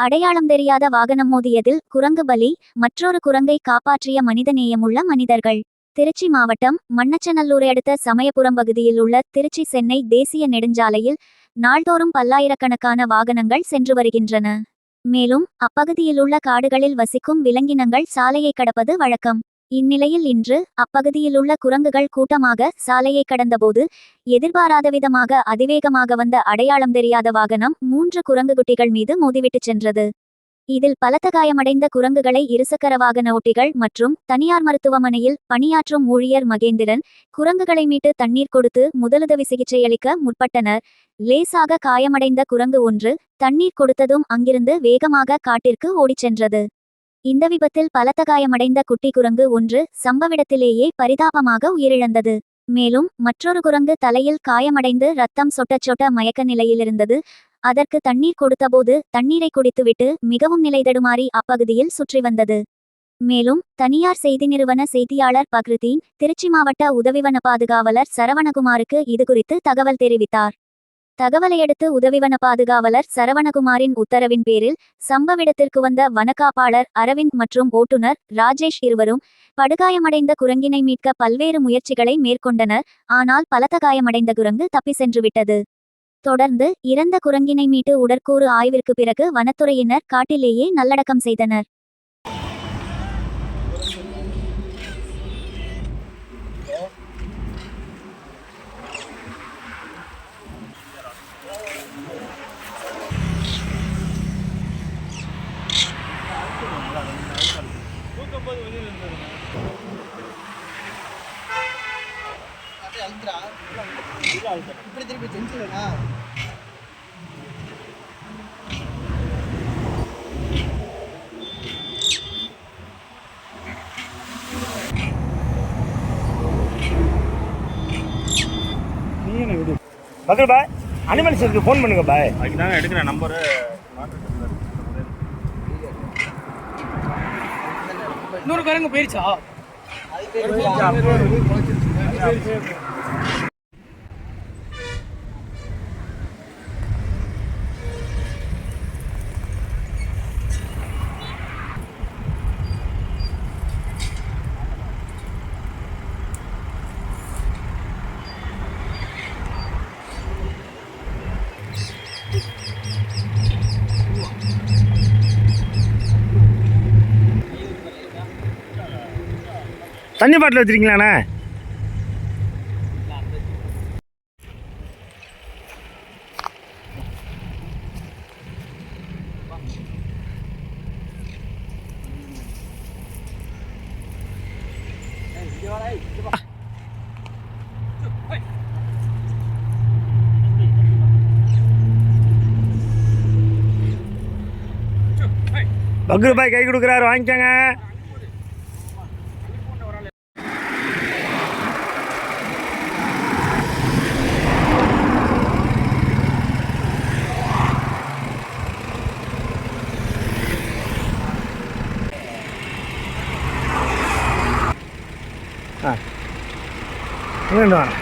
அடையாளம் தெரியாத வாகனம் மோதியதில் குரங்கு பலி, மற்றொரு குரங்கை காப்பாற்றிய மனிதநேயமுள்ள மனிதர்கள். திருச்சி மாவட்டம் மண்ணச்சநல்லூரை அடுத்த சமயபுரம் பகுதியில் உள்ள திருச்சி சென்னை தேசிய நெடுஞ்சாலையில் நாள்தோறும் பல்லாயிரக்கணக்கான வாகனங்கள் சென்று வருகின்றன. மேலும் அப்பகுதியிலுள்ள காடுகளில் வசிக்கும் விலங்கினங்கள் சாலையை கடப்பது வழக்கம். இந்நிலையில் இன்று அப்பகுதியிலுள்ள குரங்குகள் கூட்டமாக சாலையை கடந்தபோது எதிர்பாராதவிதமாக அதிவேகமாக வந்த அடையாளம் தெரியாத வாகனம் 3 குரங்குகுட்டிகள் மீது மோதிவிட்டு சென்றது. இதில் பலத்த காயமடைந்த குரங்குகளை இருசக்கர வாகன ஓட்டிகள் மற்றும் தனியார் மருத்துவமனையில் பணியாற்றும் ஊழியர் மகேந்திரன் குரங்குகளை மீட்டு தண்ணீர் கொடுத்து முதலுதவி சிகிச்சை அளிக்க முற்பட்டனர். லேசாக காயமடைந்த குரங்கு ஒன்று தண்ணீர் கொடுத்ததும் அங்கிருந்து வேகமாக காட்டிற்கு ஓடிச் சென்றது. இந்த விபத்தில் பலத்த காயமடைந்த குட்டி குரங்கு ஒன்று சம்பவிடத்திலேயே பரிதாபமாக உயிரிழந்தது. மேலும் மற்றொரு குரங்கு தலையில் காயமடைந்து ரத்தம் சொட்ட சொட்ட மயக்க நிலையில் இருந்தது. அதற்கு தண்ணீர் கொடுத்தபோது தண்ணீரை குடித்துவிட்டு மிகவும் நிலை தடுமாறி அப்பகுதியில் சுற்றி வந்தது. மேலும் தனியார் செய்தி நிறுவன செய்தியாளர் பக்ருதீன் திருச்சி மாவட்ட உதவிவன பாதுகாவலர் சரவணகுமாருக்கு இதுகுறித்து தகவல் தெரிவித்தார். தகவலையடுத்து உதவிவன பாதுகாவலர் சரவணகுமாரின் உத்தரவின் பேரில் சம்பவிடத்திற்கு வந்த வனக்காப்பாளர் அரவிந்த் மற்றும் ஓட்டுநர் ராஜேஷ் இருவரும் படுகாயமடைந்த குரங்கினை மீட்க பல்வேறு முயற்சிகளை மேற்கொண்டனர். ஆனால் பலத்த காயமடைந்த குரங்கு தப்பி சென்றுவிட்டது. தொடர்ந்து இறந்த குரங்கினை மீட்டு உடற்கூறு ஆய்விற்கு பிறகு வனத்துறையினர் காட்டிலேயே நல்லடக்கம் செய்தனர். இப்படி திருப்பி செஞ்சுலா பக்கல் பாய் அனிமல் செல்க்கு ஃபோன் பண்ணுங்க பாய். அதுக்கு தாங்க எடுக்கிற நம்பரு. இன்னொரு காரங்க போயிடுச்சா? தண்ணி பாட்டில் வச்சுருக்கீங்களாண்ணே? பக்ரு பாய் கை கொடுக்குறாரு, வாங்கிக்கோங்க. ஆ, இங்கே வாங்க.